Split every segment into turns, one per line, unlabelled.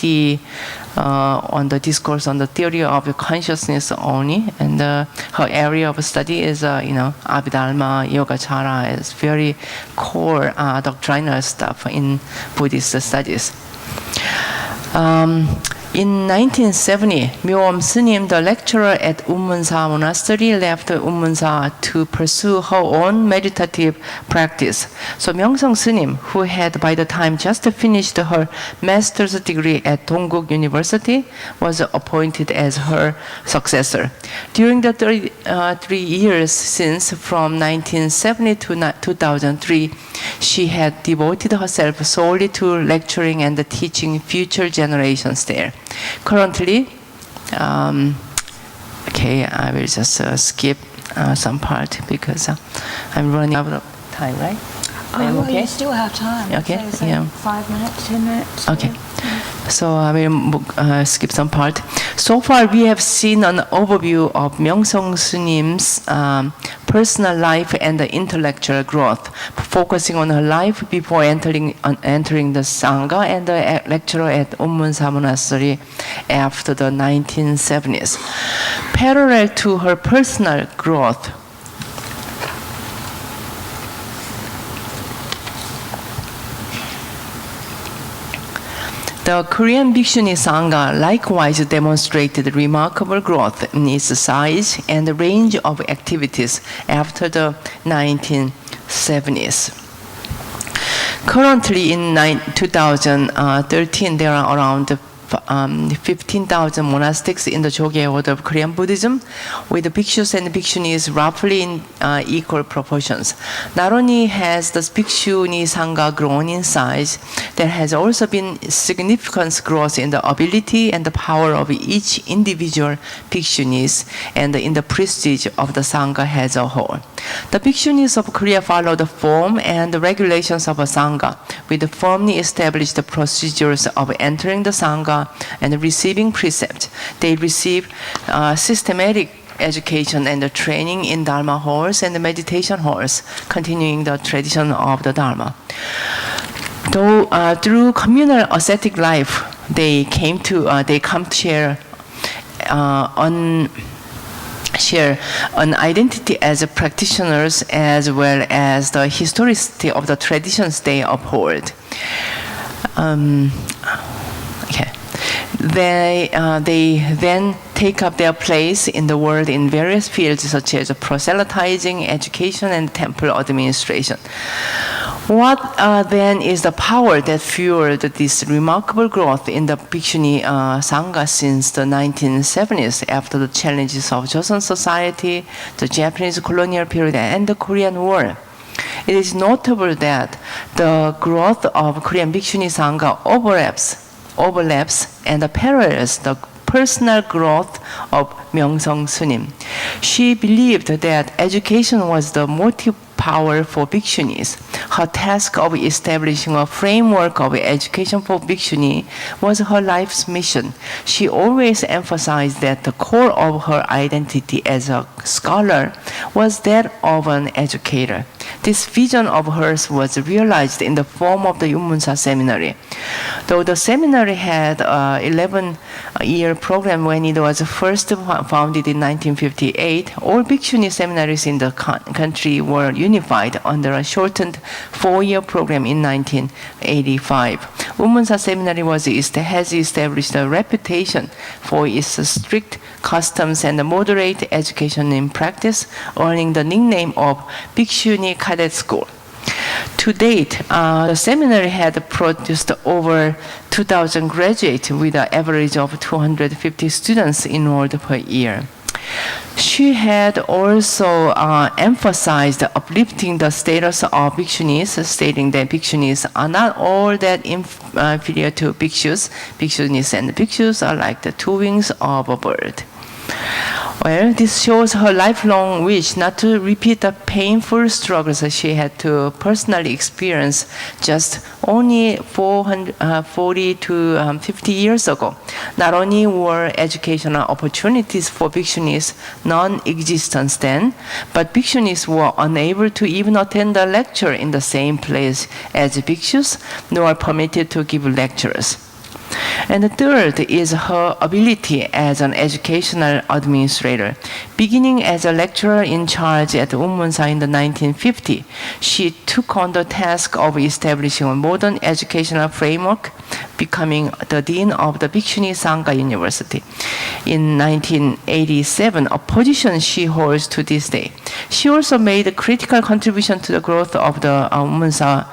PhD on the discourse on the theory of consciousness only, and her area of study is, Abhidharma, Yogacara is very core doctrinal stuff in Buddhist studies. In 1970, Sunim, the lecturer at Unmun-sa monastery, left Unmun-sa to pursue her own meditative practice. So Myeongseong Sunim, who had by the time just finished her master's degree at Dongguk University, was appointed as her successor. During the 3 years since, from 1970 to 2003, she had devoted herself solely to lecturing and teaching future generations there. Currently, okay, I will just skip some part because I'm running out of time, right?
Well, okay? You still have time.
Okay,
so
yeah.
5 minutes, 10 minutes.
Okay. So I will skip some part. So far, we have seen an overview of Myeongseong Sunim's personal life and the intellectual growth, focusing on her life before entering the Sangha and the lecturer at Unmun-sa Monastery after the 1970s. Parallel to her personal growth, the Korean Bhikshuni Sangha likewise demonstrated remarkable growth in its size and range of activities after the 1970s. Currently, in 2013, there are around 15,000 monastics in the Jogye order of Korean Buddhism, with the bhikshus and bhikshunis roughly in equal proportions. Not only has the Bhikshuni Sangha grown in size, there has also been significant growth in the ability and the power of each individual bhikshunis and in the prestige of the Sangha as a whole. The bhikshunis of Korea follow the form and the regulations of a Sangha, with firmly established procedures of entering the Sangha and receiving precepts. They receive systematic education and training in Dharma halls and meditation halls, continuing the tradition of the Dharma. Though through communal ascetic life, they come to share an identity as practitioners as well as the historicity of the traditions they uphold. They then take up their place in the world in various fields such as proselytizing, education, and temple administration. What then is the power that fueled this remarkable growth in the Bhikshuni Sangha since the 1970s, after the challenges of Joseon society, the Japanese colonial period, and the Korean War? It is notable that the growth of Korean Bhikshuni Sangha overlaps and parallels the personal growth of Myeongseong Sunim. She believed that education was the motive power for bhikshunis. Her task of establishing a framework of education for bhikshuni was her life's mission. She always emphasized that the core of her identity as a scholar was that of an educator. This vision of hers was realized in the form of the Unmun-sa Seminary. Though the seminary had an 11-year program when it was first founded in 1958, all bhikshuni seminaries in the country were unified under a shortened 4-year program in 1985. Unmun-sa Seminary has established a reputation for its strict customs and moderate education in practice, earning the nickname of Bhikshuni Cadet School. To date, the seminary had produced over 2,000 graduates with an average of 250 students enrolled per year. She had also emphasized uplifting the status of bhikshunis, stating that bhikshunis are not all that inferior to bhikshus. Bhikshunis and bhikshus are like the two wings of a bird. Well, this shows her lifelong wish not to repeat the painful struggles she had to personally experience just only 40 to 50 years ago. Not only were educational opportunities for bhikshunis non-existent then, but bhikshunis were unable to even attend a lecture in the same place as bhikshus, nor permitted to give lectures. And the third is her ability as an educational administrator. Beginning as a lecturer in charge at Unmun-sa in the 1950s, she took on the task of establishing a modern educational framework, becoming the dean of the Bhikshuni Sangha University. In 1987, a position she holds to this day. She also made a critical contribution to the growth of the Unmun-sa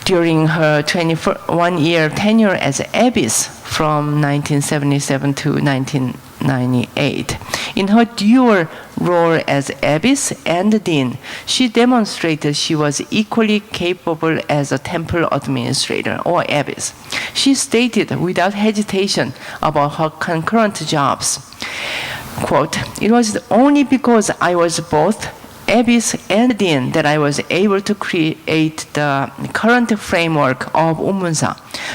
during her 21-year tenure as abbess from 1977 to 1998. In her dual role as abbess and dean, she demonstrated she was equally capable as a temple administrator or abbess. She stated without hesitation about her concurrent jobs, quote, "It was only because I was both abbess and dean that I was able to create the current framework of Unmun-sa.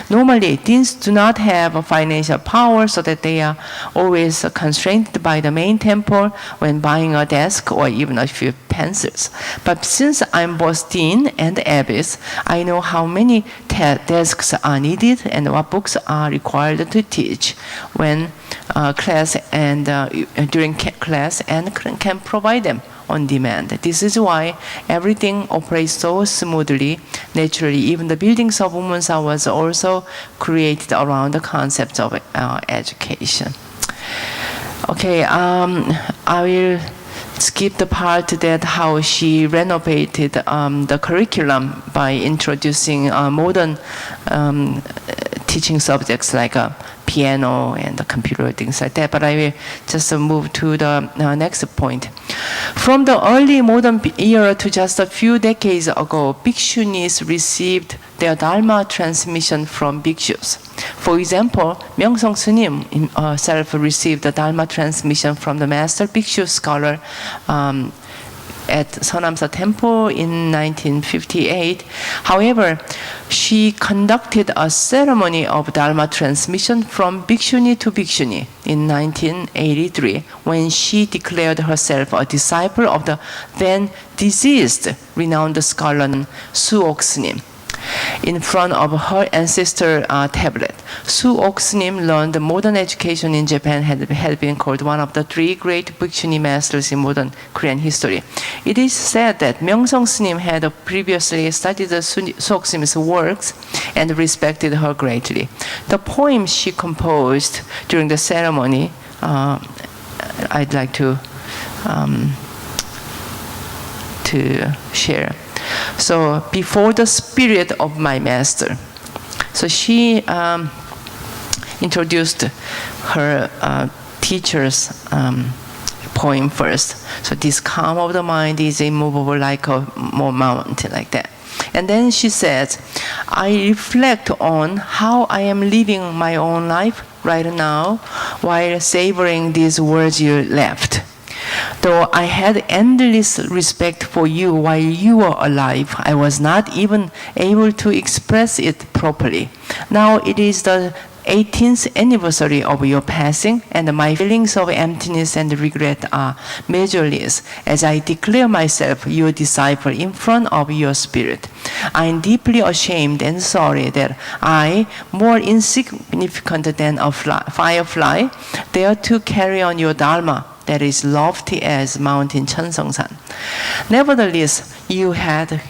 Normally, deans do not have a financial power, so that they are always constrained by the main temple when buying a desk or even a few pencils. But since I'm both dean and abbess, I know how many desks are needed and what books are required to teach when class and during class, and can provide them on demand. This is why everything operates so smoothly. Naturally, even the buildings of Unmun-sa was also created around the concept of education." Okay, I will skip the part that how she renovated the curriculum by introducing modern teaching subjects like piano and the computer, things like that. But I will just move to the next point. From the early modern era to just a few decades ago, bhikshunis received their dharma transmission from bhikshus. For example, Myeongseong Sunim himself received the dharma transmission from the master bhikshu scholar at Seonam-sa Temple in 1958. However, she conducted a ceremony of Dharma transmission from bhikshuni to bhikshuni in 1983 when she declared herself a disciple of the then deceased renowned scholar Sunim. In front of her ancestor tablet, Sunim learned modern education in Japan had been called one of the three great bhikshuni masters in modern Korean history. It is said that Myeongseong Sunim had previously studied Suoksim's works and respected her greatly. The poem she composed during the ceremony, I'd like to share. So, before the spirit of my master. So she introduced her teacher's poem first. So this calm of the mind is immovable like a mountain, like that. And then she says, I reflect on how I am living my own life right now while savoring these words you left. Though I had endless respect for you while you were alive, I was not even able to express it properly. Now it is the 18th anniversary of your passing, and my feelings of emptiness and regret are measureless as I declare myself your disciple in front of your spirit. I am deeply ashamed and sorry that I, more insignificant than a firefly, dare to carry on your dharma that is lofty as mountain Cheonsongsan. Nevertheless, you had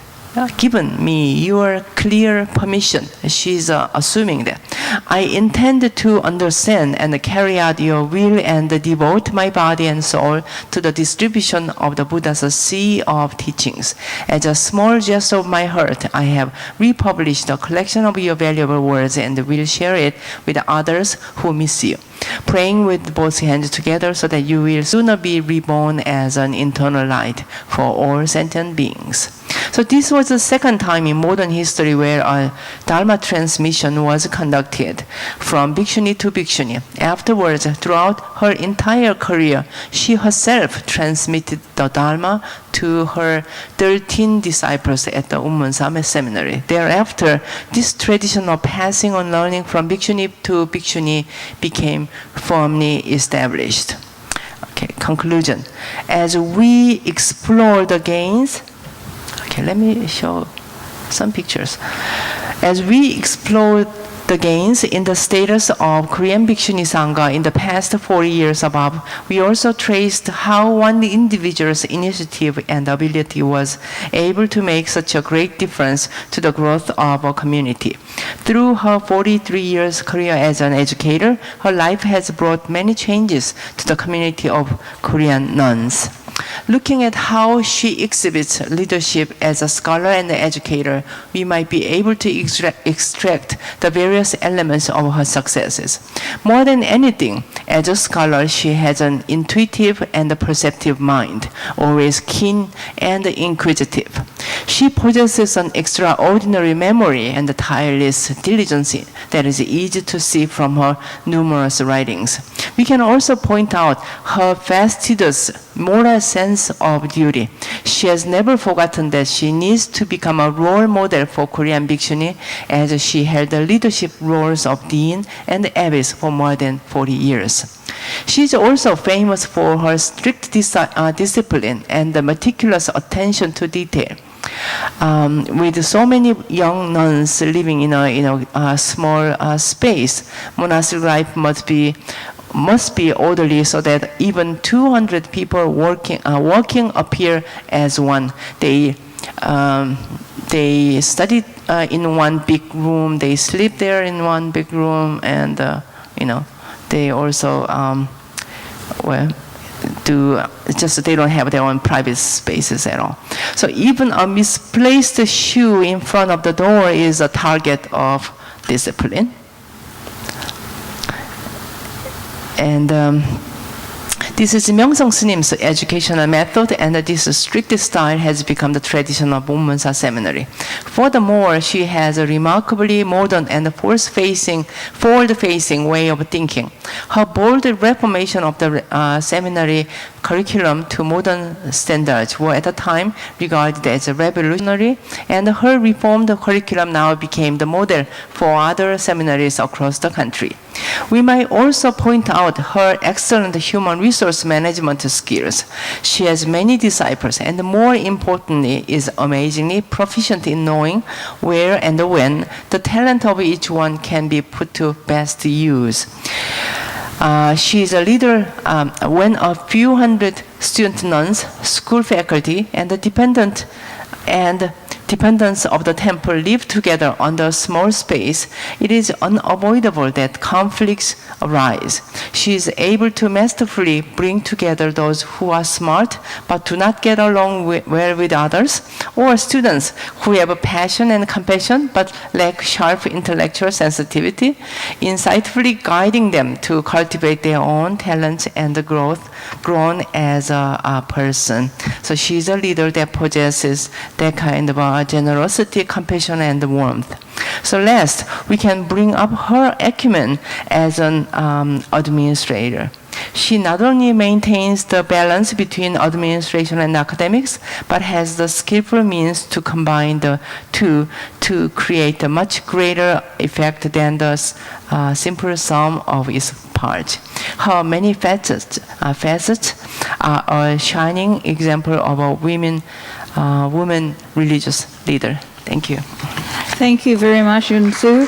given me your clear permission. She's assuming that. I intend to understand and carry out your will and devote my body and soul to the distribution of the Buddha's sea of teachings. As a small gesture of my heart, I have republished a collection of your valuable words and will share it with others who miss you. Praying with both hands together so that you will sooner be reborn as an eternal light for all sentient beings. So this was the second time in modern history where a Dharma transmission was conducted from bhikshuni to bhikshuni. Afterwards, throughout her entire career, she herself transmitted the Dharma to her 13 disciples at the Unmun-sa Seminary. Thereafter, this tradition of passing on learning from bhikshuni to bhikshuni became firmly established. Okay, conclusion. As we explore the gains, okay, let me show some pictures. As we explore the gains in the status of Korean Bhikshuni Sangha in the past 40 years above, we also traced how one individual's initiative and ability was able to make such a great difference to the growth of a community. Through her 43 years career as an educator, her life has brought many changes to the community of Korean nuns. Looking at how she exhibits leadership as a scholar and educator, we might be able to extract the various elements of her successes. More than anything, as a scholar, she has an intuitive and perceptive mind, always keen and inquisitive. She possesses an extraordinary memory and tireless diligence that is easy to see from her numerous writings. We can also point out her fastidious moral sense of duty. She has never forgotten that she needs to become a role model for Korean Bhikshuni, as she held the leadership roles of dean and abbess for more than 40 years. She is also famous for her strict discipline and the meticulous attention to detail. With so many young nuns living in a small space, monastic life must be orderly so that even 200 people working appear as one. They study in one big room. They sleep there in one big room, and they also they don't have their own private spaces at all. So even a misplaced shoe in front of the door is a target of discipline. And this is Myeongseong Sunim's educational method, and this strict style has become the tradition of Unmun-sa Seminary. Furthermore, she has a remarkably modern and forward-facing way of thinking. Her bold reformation of the seminary curriculum to modern standards were at the time regarded as revolutionary, and her reformed curriculum now became the model for other seminaries across the country. We might also point out her excellent human resource management skills. She has many disciples, and more importantly, is amazingly proficient in knowing where and when the talent of each one can be put to best use. She is a leader when a few hundred student nuns, school faculty, and the dependents of the temple live together under a small space. It is unavoidable that conflicts arise. She is able to masterfully bring together those who are smart but do not get along well with others, or students who have a passion and compassion but lack sharp intellectual sensitivity, insightfully guiding them to cultivate their own talents and grown as a person. So she is a leader that possesses that kind of generosity, compassion, and warmth. So last, we can bring up her acumen as an administrator. She not only maintains the balance between administration and academics, but has the skillful means to combine the two to create a much greater effect than the simple sum of its parts. Her many facets are a shining example of a woman religious leader. Thank you.
Thank you very much, Eun-su.